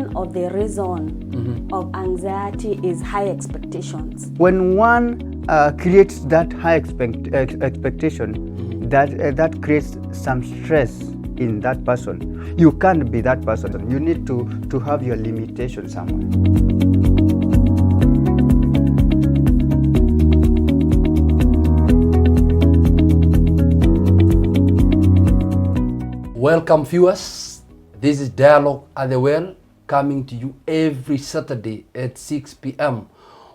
one of the reason of anxiety is high expectations. When one creates that high expectation, that creates some stress in that person. You can't be that person. You need to have your limitation somewhere. Welcome viewers, this is Dialogue at the Well, coming to you every Saturday at 6 p.m.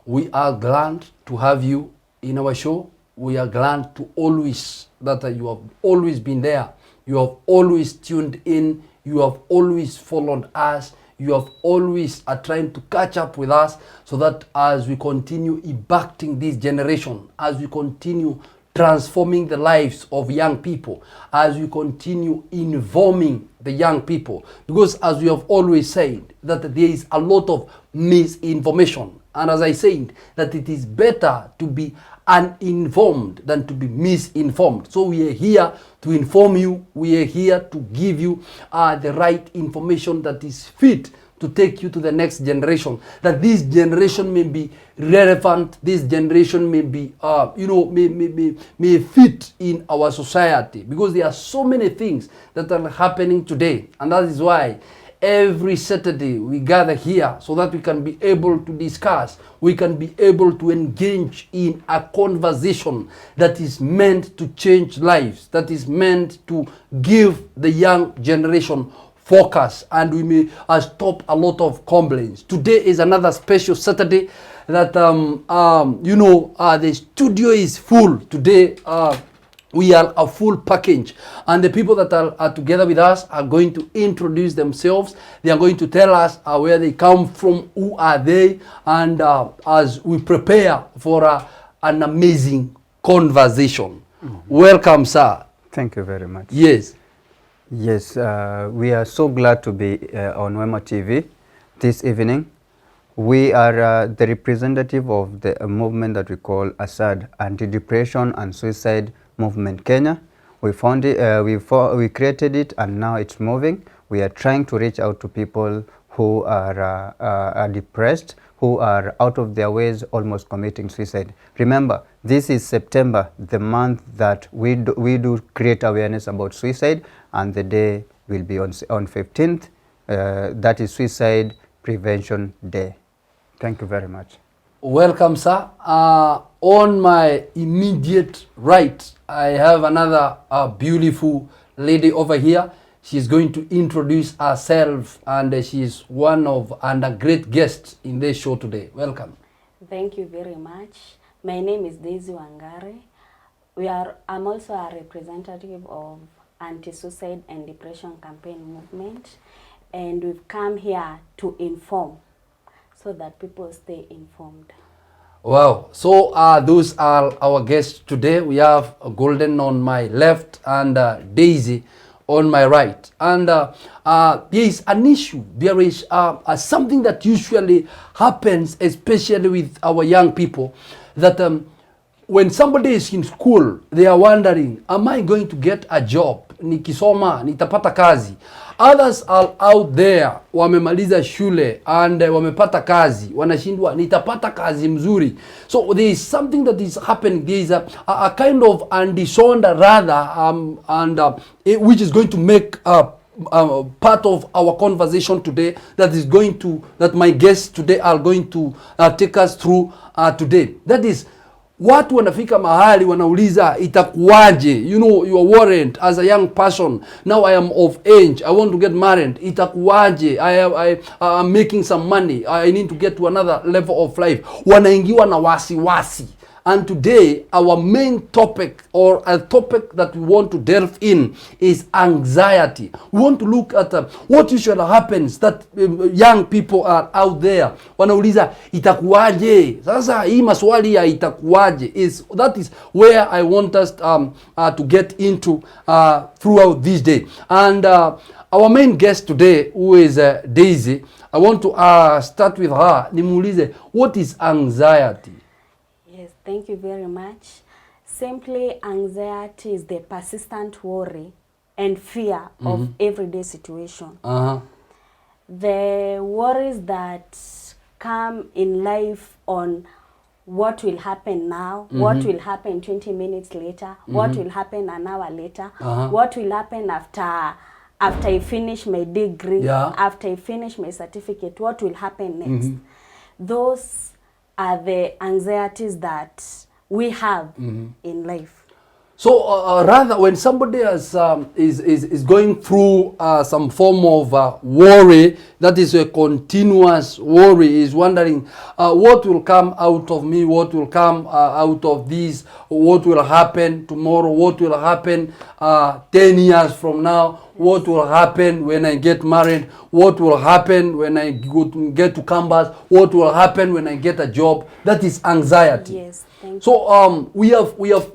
We are glad to have you in our show. We are glad to always, that you have always been there. You have always tuned in. You have always followed us. You have always are trying to catch up with us, so that as we continue impacting this generation, as we continue transforming the lives of young people, as we continue informing the young people, because as we have always said, that there is a lot of misinformation, and as I said, that it is better to be uninformed than to be misinformed. So we are here to inform you. We are here to give you the right information that is fit to take you to the next generation, that this generation may be relevant, this generation may be, may fit in our society, because there are so many things that are happening today. And that is why every Saturday we gather here, so that we can be able to discuss, we can be able to engage in a conversation that is meant to change lives, that is meant to give the young generation focus, and we may stop a lot of complaints. Today is another special Saturday that the studio is full. Today we are a full package, and the people that are together with us are going to introduce themselves. They are going to tell us where they come from, who are they, and as we prepare for an amazing conversation. Welcome, sir. Thank you very much. Yes. Yes, we are so glad to be on Wema TV this evening. We are the representative of the movement that we call ASAD, Anti-Depression and Suicide Movement Kenya. We found it, we created it, and now it's moving. We are trying to reach out to people who are depressed, who are out of their ways, almost committing suicide. Remember, this is September, the month that we do create awareness about suicide, and the day will be on 15th. That is Suicide Prevention Day. Thank you very much. Welcome, sir. On my immediate right, I have another beautiful lady over here. She's going to introduce herself, and she is one of and a great guest in this show today. Welcome. Thank you very much. My name is Daisy Wangari. I'm also a representative of Anti-Suicide and Depression Campaign Movement, and we've come here to inform, so that people stay informed. Wow. So those are our guests today. We have Golden on my left and Daisy on my right. And there is an issue. There is something that usually happens, especially with our young people, that when somebody is in school, they are wondering, am I going to get a job? Nikisoma, nitapata kazi. Others are out there, wamemaliza shule and wamepata kazi, wanashindwa nitapata kazi mzuri. So there is something that is happening. There is a kind of disorder rather, which is going to make part of our conversation today, that my guests today are going to take us through today. That is, watu wanafika mahali wanauliza itakuwaje, you are worried as a young person, now I am of age, I want to get married, itakuwaje, I'm making some money, I need to get to another level of life. Wanaingiwa na wasiwasi. And today, our main topic, or a topic that we want to delve in, is anxiety. We want to look at what usually happens, that young people are out there. Wanauliza, itakuwaje? Sasa hii maswali ya itakuwaje, that is where I want us to get into throughout this day. And our main guest today, who is Daisy, I want to start with her. Nimuulize, what is anxiety? Yes, thank you very much. Simply, anxiety is the persistent worry and fear of everyday situation. The worries that come in life on what will happen now, what will happen 20 minutes later, what will happen an hour later, what will happen after I finish my degree, after I finish my certificate, what will happen next. Those are the anxieties that we have in life. So rather, when somebody is going through some form of worry, that is a continuous worry, is wondering what will come out of me, what will come out of this, what will happen tomorrow, what will happen 10 years from now, what will happen when I get married, what will happen when I get to campus, what will happen when I get a job. That is anxiety. Yes. So we have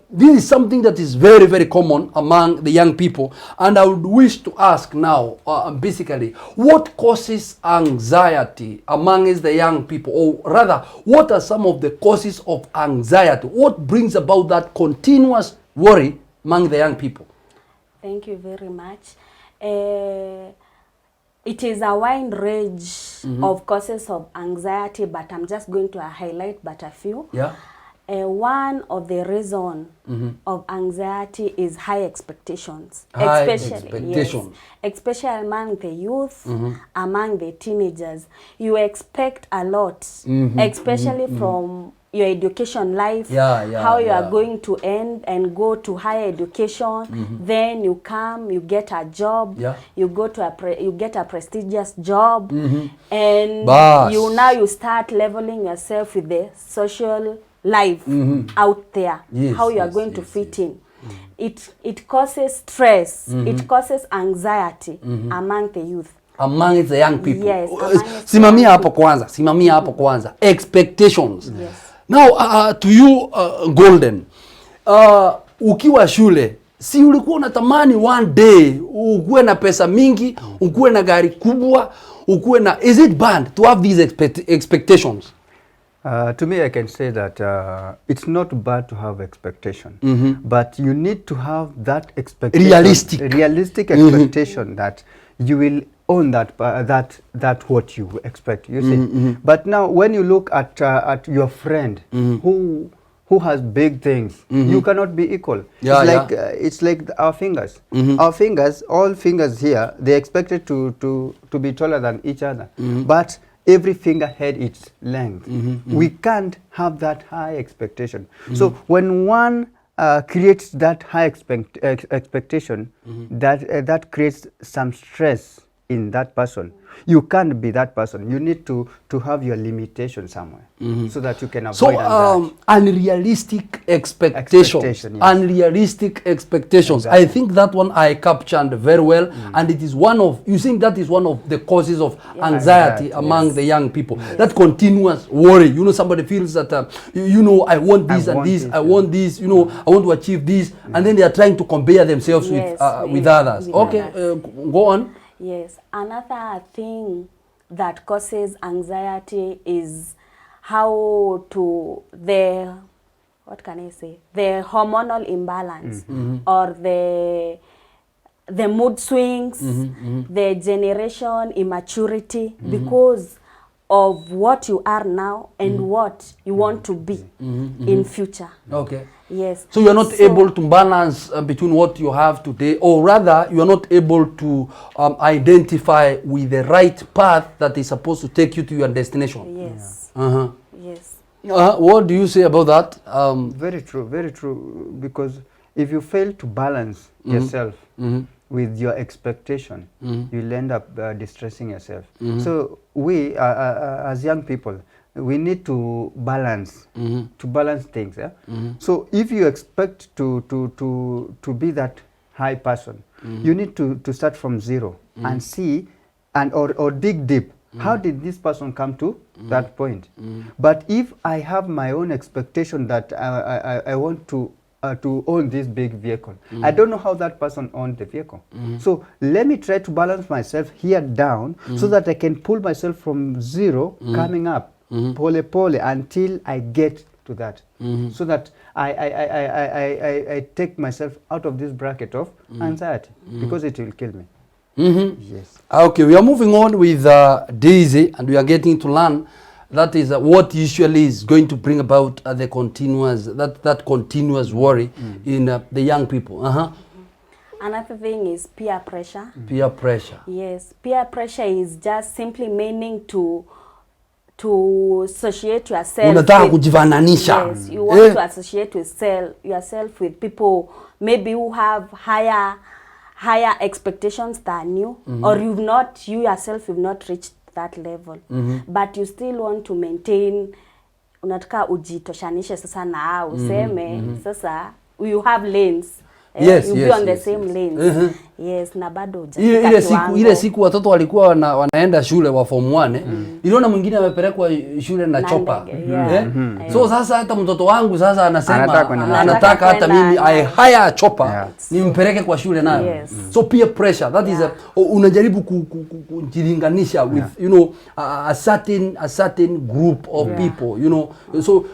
this is something that is very, very common among the young people, and I would wish to ask now, basically, what causes anxiety among the young people, or rather, what are some of the causes of anxiety? What brings about that continuous worry among the young people? Thank you very much. It is a wide range of causes of anxiety, but I'm just going to highlight but a few. Yeah. One of the reason of anxiety is high expectations. High especially, expectations. Yes, especially among the youth, among the teenagers. You expect a lot, especially from your education life, how you are going to end and go to higher education. Then you come, you get a job, you go to you get a prestigious job, and you start leveling yourself with the social life out there, how you are going to fit in. It causes stress, it causes anxiety among the youth. Among the young people. Yes. Simamia hapo kwanza. Expectations. Yes. Now, to you, Golden, ukiwa shule, si ulikuwa unatamani one day ukuwe na pesa mingi, ukuwe na gari kubwa, ukuwe na... Is it bad to have these expectations? To me, I can say that it's not bad to have expectation, but you need to have that expectation, realistic expectation that you will own that what you expect. You see, but now when you look at your friend who has big things, you cannot be equal. It's like our fingers. Our fingers, all fingers here, they expected to be taller than each other, but every finger had its length. We can't have that high expectation. So when one creates that high expectation, that creates some stress in that person. You can't be that person. You need to have your limitation somewhere so that you can avoid unrealistic expectations. Unrealistic expectations. Exactly. I think that one I captured very well, and it is one of, you think that is one of the causes of anxiety among the young people. That continuous worry. You know, somebody feels that I want this and this, I want this, I want to achieve this, and then they are trying to compare themselves with others. Go on. Yes, another thing that causes anxiety is how to the hormonal imbalance or the mood swings, the generation immaturity because of what you are now and what you want to be in future. Okay. Yes. So you are not able to balance between what you have today, or rather you are not able to identify with the right path that is supposed to take you to your destination. Yes. Yes. What do you say about that? Very true, very true. Because if you fail to balance yourself with your expectation, you'll end up distressing yourself. So we, as young people, we need to balance, things. Yeah? So if you expect to be that high person, you need to start from zero and see or dig deep. How did this person come to that point? But if I have my own expectation that I want to own this big vehicle, I don't know how that person owned the vehicle. So let me try to balance myself here down so that I can pull myself from zero coming up, pole until I get to that, so that I take myself out of this bracket of anxiety, because it will kill me. Yes. Okay, we are moving on with Daisy, and we are getting to learn that is what usually is going to bring about the continuous that continuous worry in the young people. Another thing is peer pressure. Peer pressure. Yes, peer pressure is just simply meaning to associate yourself. Unataka kujifananisha. Yes, you want to associate yourself with people maybe who have higher expectations than you, or you yourself you've not reached that level, but you still want to maintain, unataka ujitoshanishe sasa na useme sasa you have lanes. Yes, you yes, be on the yes, same yes. lanes. Yes, na bado hujafika kiwango. Ile siku watoto walikuwa wanaenda shule wa form 1 iliona mwingine amepelekwa shule na chopa. So sasa hata mtoto wangu sasa anasema anataka hata mimi I hire chopa nimpeleke kwa shule nayo. So peer pressure, that is unajaribu kujilinganisha with you know a certain group of people, you know. So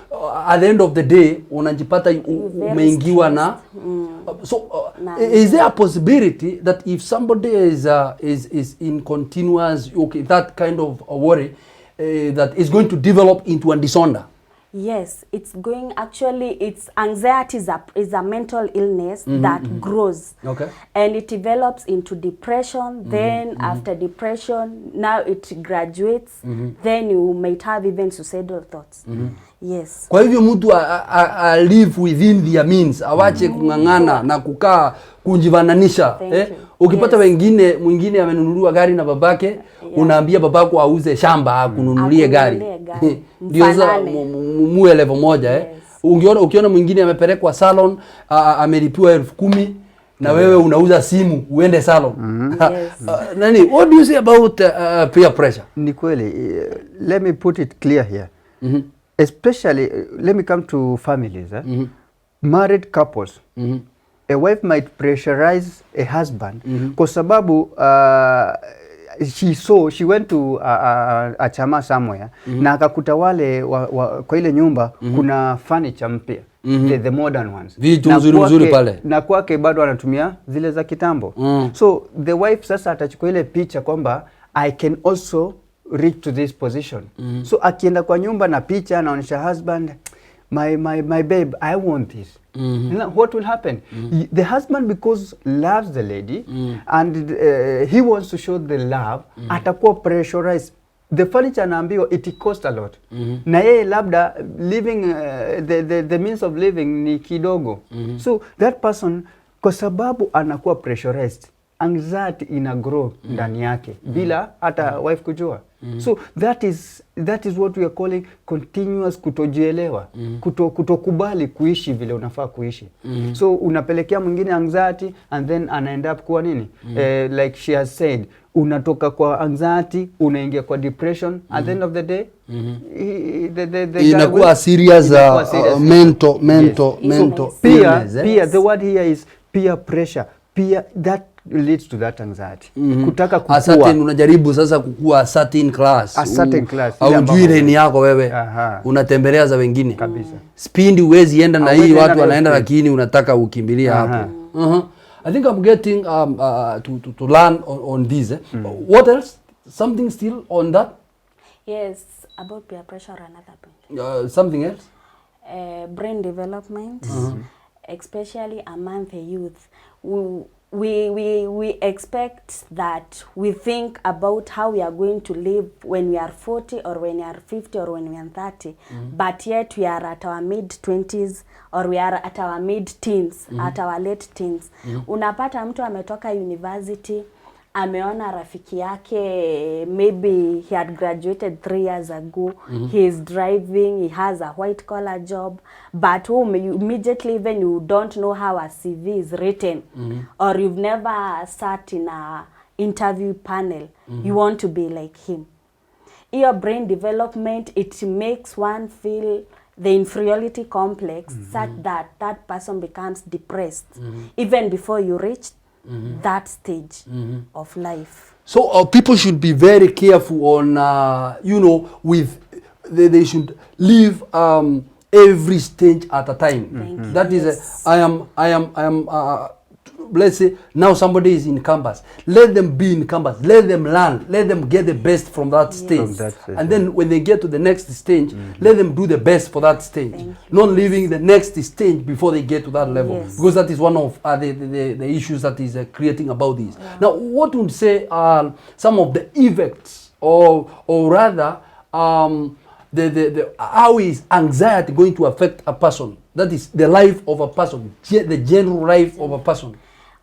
at the end of the day unajipata umeingiwa na so is there a possibility that if somebody is in continuous that kind of worry that is going to develop into a disorder? Yes, it's anxiety is a mental illness that grows. Okay. And it develops into depression, then after depression, now it graduates, then you might have even suicidal thoughts. Yes. Kwa hivyo mtu live within their means, awache kungangana na kukaa kunjivananisha. Ukipata mwingine amenunuliwa gari na babake, unaambia babako auze shamba akununulie gari. Ndio sasa muwe level moja. Ukiona mwingine amepelekwa salon, amelipiwa 10,000 na wewe unauza simu uende salon. Nani, what do you say about peer pressure? Ni kweli, let me put it clear here. Especially, let me come to families. Married couples. A wife might pressurize a husband kwa sababu she went to a chama somewhere na akakuta wale kwa ile nyumba kuna furniture mpya, the modern ones, vitu nzuri pale, na kwake bado anatumia zile za kitambo. So the wife sasa atachukua ile picha kwamba I can also reach to this position. So akienda kwa nyumba na picha anaonyesha husband, my babe, I want this. What will happen? The husband, because loves the lady and he wants to show the love, atakuwa pressurized. The furniture anaambiwa it cost a lot. Na yeye labda living the means of living ni kidogo. So that person kwa sababu anakuwa pressurized, anxiety ina grow ndani yake bila hata wife kujua. So that is what we are calling continuous kutojielewa, kutokubali kuishi vile unafaa kuishi. So unapelekea mwingine anxiety and then end up kuwa nini? Like she has said, unatoka kwa anxiety unaingia kwa depression, at the end of the day inakuwa serious mental illness. Peer, the word here is peer pressure. Peer, that leads to that anxiety. Kutaka kukua. Certain unajaribu sasa kukua certain class. A certain class. Au jui ni yako wewe. Unatembelea za wengine. Kabisa. Speed uwezi enda na hii watu wanaenda lakini unataka ukimbilia hapo. I think I'm getting to learn on this. What else? Something still on that? Yes, about peer pressure, another point. Something else? Brain development, especially among the youth. We expect that we think about how we are going to live when we are 40 or when we are 50 or when we are 30, but yet we are at our mid-20s or we are at our mid-teens, at our late teens. Unapata mtu ametoka university, ameona rafiki yake, maybe he had graduated 3 years ago, he is driving, he has a white collar job, but immediately even you don't know how a CV is written, or you've never sat in a interview panel, you want to be like him. Your brain development, it makes one feel the inferiority complex such that that person becomes depressed even before you reach that stage of life. So people should be very careful on, you know, with they should live every stage at a time. That is, I am let's say now somebody is in campus, let them be in campus, let them learn, let them get the best from that stage. From that stage, And then when they get to the next stage, let them do the best for that stage, not leaving the next stage before they get to that level. Yes. Because that is one of the issues that is creating about this. Now, what would say some of the effects, or rather, how is anxiety going to affect a person? That is the life of a person, the general life of a person.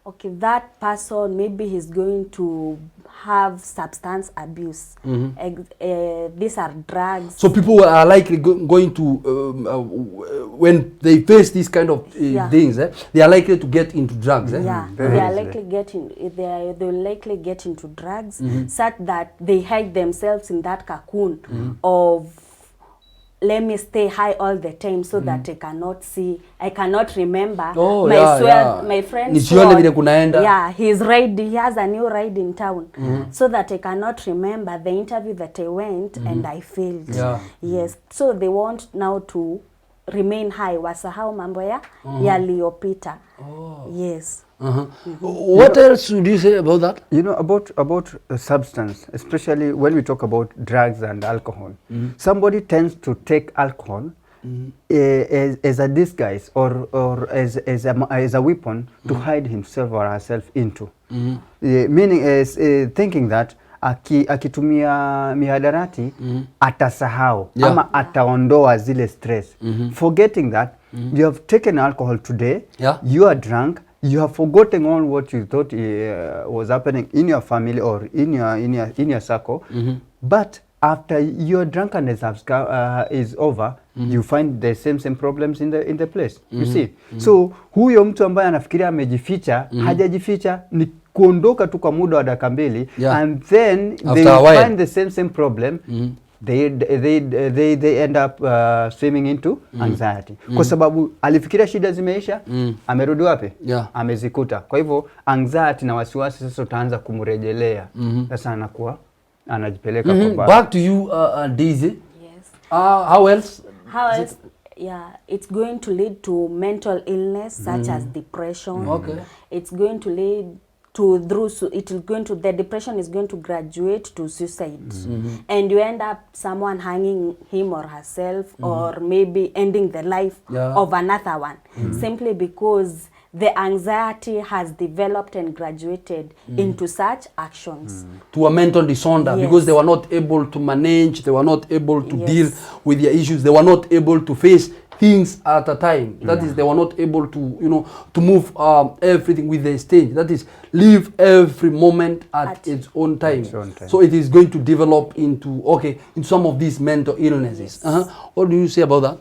Okay, that person, maybe he's going to have substance abuse. These are drugs. So people are likely going to, when they face these kind of things, they are likely to get into drugs. Yeah, they are likely they will likely get into drugs, such that they hide themselves in that cocoon of, let me stay high all the time so that I cannot remember my friend's sword. He has a new ride in town, so that I cannot remember the interview that I went and I failed. Yes, so they want now to remain high, wasahau mambo yaliyopita. Yes. What else would you say about that? You know, about a substance, especially when we talk about drugs and alcohol. Somebody tends to take alcohol as a disguise or as a weapon to hide himself or herself into. Meaning is thinking that akitumia mihadarati atasahau ama ataondoa zile stress. Forgetting that you have taken alcohol today, you are drunk, you have forgotten all what you thought was happening in your family or in your circle, but after your drunkenness is over, you find the same problems in the place. You see, so huyo mtu ambaye anafikiria amejificha, hajajificha, ni kuondoka tu kwa muda wa dakika mbili, and then they find the same problem. They end up swimming into anxiety. Kwa sababu alifikiria shida zimeisha, amerudi wapi? Amezikuta. Kwa hivyo anxiety na wasiwasi sasa utaanza kumrejelea. Sasa anakuwa anajipeleka kwa back to you, Daisy. Yes. How else? Yeah, it's going to lead to mental illness such as depression. It's going to lead to the depression is going to graduate to suicide. And you end up someone hanging him or herself, or maybe ending the life of another one, simply because the anxiety has developed and graduated into such actions. To a mental disorder, because they were not able to manage, they were not able to deal with their issues, they were not able to face things at a time. That is, they were not able to, to move everything with the stage. That is, live every moment at its own time. So it is going to develop into some of these mental illnesses. What do you say about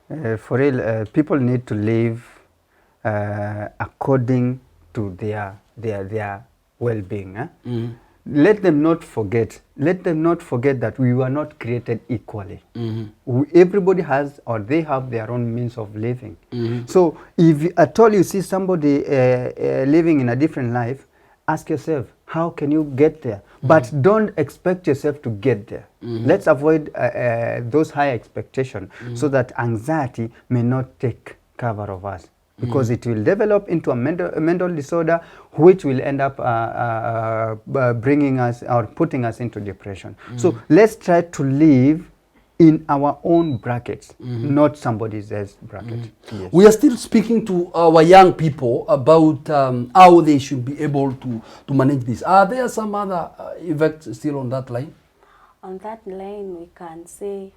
that? For real, people need to live according to their well-being. Let them not forget that we were not created equally. Everybody has, or they have, their own means of living. So if at all you see somebody living in a different life, ask yourself, how can you get there? But don't expect yourself to get there. Let's avoid those high expectations so that anxiety may not take cover of us. Because it will develop into a mental disorder, which will end up bringing us or putting us into depression. So let's try to live in our own brackets, not somebody else's bracket. Yes. We are still speaking to our young people about how they should be able to manage this. Are there some other effects still on that line? On that line, we can say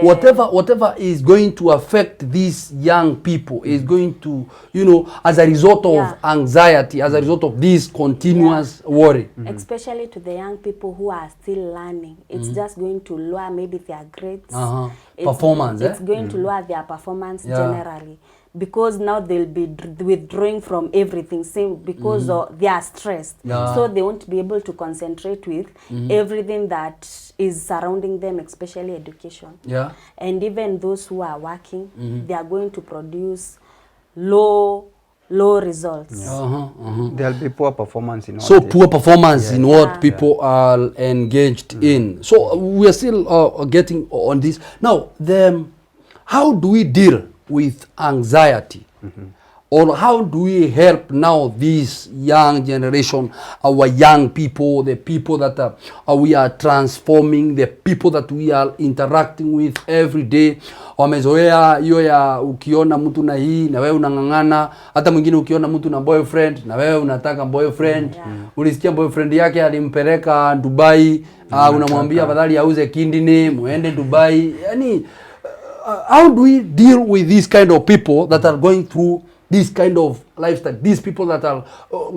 whatever is going to affect these young people is going to, as a result of anxiety, as a result of this continuous worry. Especially to the young people who are still learning. It's just going to lower maybe their grades. Performance. It's going to lower their performance generally. Because now they'll be withdrawing from everything, because they are stressed. So they won't be able to concentrate with everything that is surrounding them, especially education. And even those who are working, they are going to produce low results. There'll be poor performance in poor performance in what people are engaged in. So we are still getting on this. Now, how do we deal with anxiety? Or how do we help now this young generation, our young people, the people that we are transforming, the people that we are interacting with every day? Wamezoea hiyo ya ukiona mtu na hii na wewe unang'ang'ana, hata mwingine ukiona mtu na boyfriend na wewe unataka boyfriend. Ulisikia boyfriend yake alimpeleka Dubai, unamwambia afadhali auze kidney muende Dubai. Yani how do we deal with these kind of people that are going through this kind of lifestyle, these people that are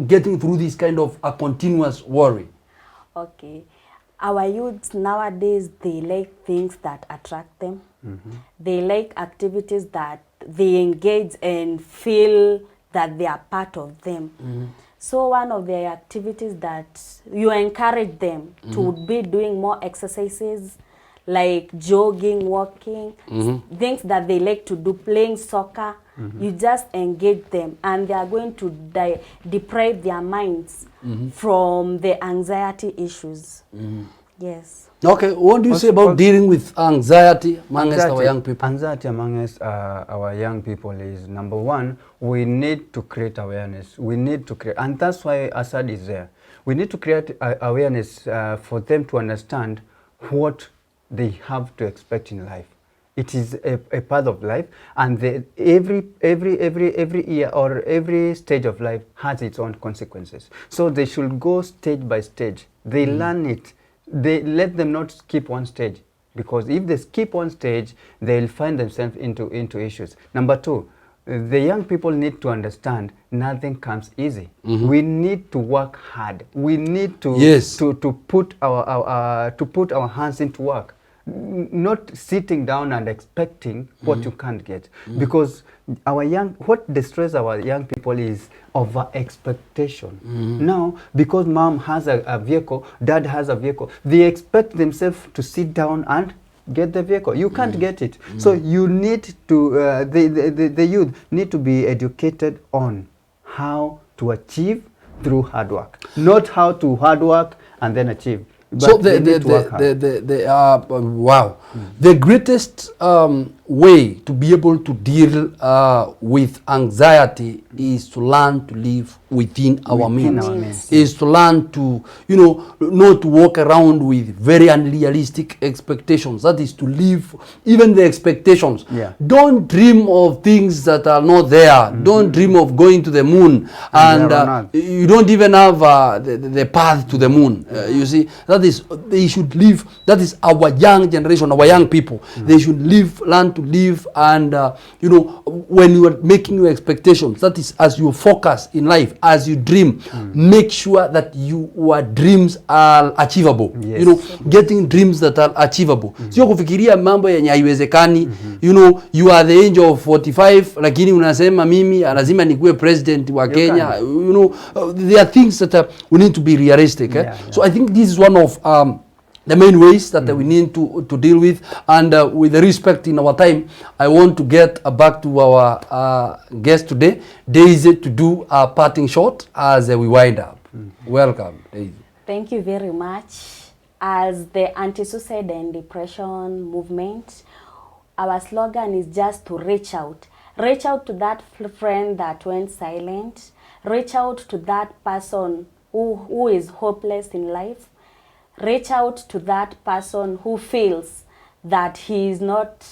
getting through this kind of a continuous worry? Okay. Our youths nowadays, they like things that attract them. They like activities that they engage and feel that they are part of them. So one of the activities that you encourage them to be doing more exercises, like jogging, walking, things that they like to do, playing soccer. You just engage them and they are going to deprive their minds from the anxiety issues. Yes. Okay, what do you say about dealing with anxiety amongst our young people? Anxiety amongst our young people is, number one, we need to create awareness. We need to create, and that's why Assad is there. We need to create awareness for them to understand what they have to expect in life. It is a part of life, and every year or every stage of life has its own consequences. So they should go stage by stage. They learn it. They let them not skip one stage, because if they skip one stage, they'll find themselves into issues. Number two, the young people need to understand nothing comes easy. We need to work hard. We need to to put our hands into work. Not sitting down and expecting what you can't get, because what destroys our young people is over expectation. Now, because mom has a vehicle, dad has a vehicle, they expect themselves to sit down and get the vehicle. You can't get it. So you need to the youth need to be educated on how to achieve through hard work, not how to hard work and then achieve. But So the greatest way to be able to deal with anxiety is to learn to live within our means. Is to learn to, not walk around with very unrealistic expectations. That is to live even the expectations. Don't dream of things that are not there. Don't dream of going to the moon, and you don't even have the path to the moon. You see, that is, they should live. That is our young generation, our young people. They should learn to live, and when you are making your expectations, that is, as you focus in life, as you dream, make sure that your dreams are achievable. Getting dreams that are achievable. Sio kufikiria mambo yenye haiwezekani. You are the age of 45, lakini unasema mimi lazima nikuwe president wa Kenya. There are things that we need to be realistic. So I think this is one of the main ways that we need to deal with. And with the respect in our time, I want to get back to our guest today, Daisy, to do a parting shot as we wind up. Welcome, Daisy. Thank you very much. As the anti-suicide and depression movement, our slogan is just to reach out. Reach out to that friend that went silent. Reach out to that person who is hopeless in life. Reach out to that person who feels that he is not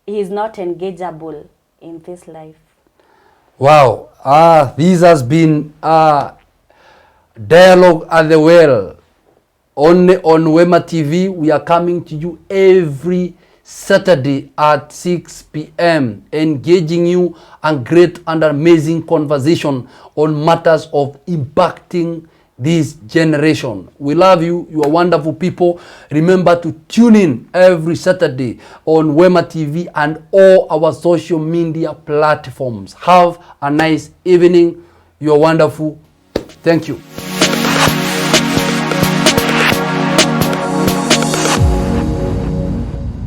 engageable in this life. Wow, this has been Dialogue at the Well on Wema TV. We are coming to you every Saturday at 6 p.m. engaging you in great and amazing conversation on matters of impacting this generation. We love you. You are wonderful people. Remember to tune in every Saturday on Wema TV and all our social media platforms. Have a nice evening. You are wonderful. Thank you.